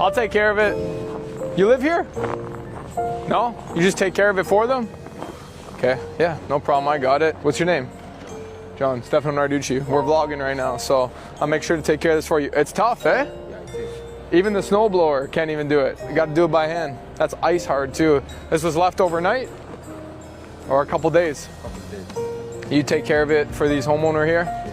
I'll take care of it. You live here? No? You just take care of it for them? Okay, yeah, no problem, I got it. What's your name? John, Stefano Narducci. We're vlogging right now, so I'll make sure to take care of this for you. It's tough, eh? Yeah, it is. Even the snowblower can't even do it. You gotta do it by hand. That's ice hard too. This was left overnight? Or a couple days? Couple of days. You take care of it for these homeowner here?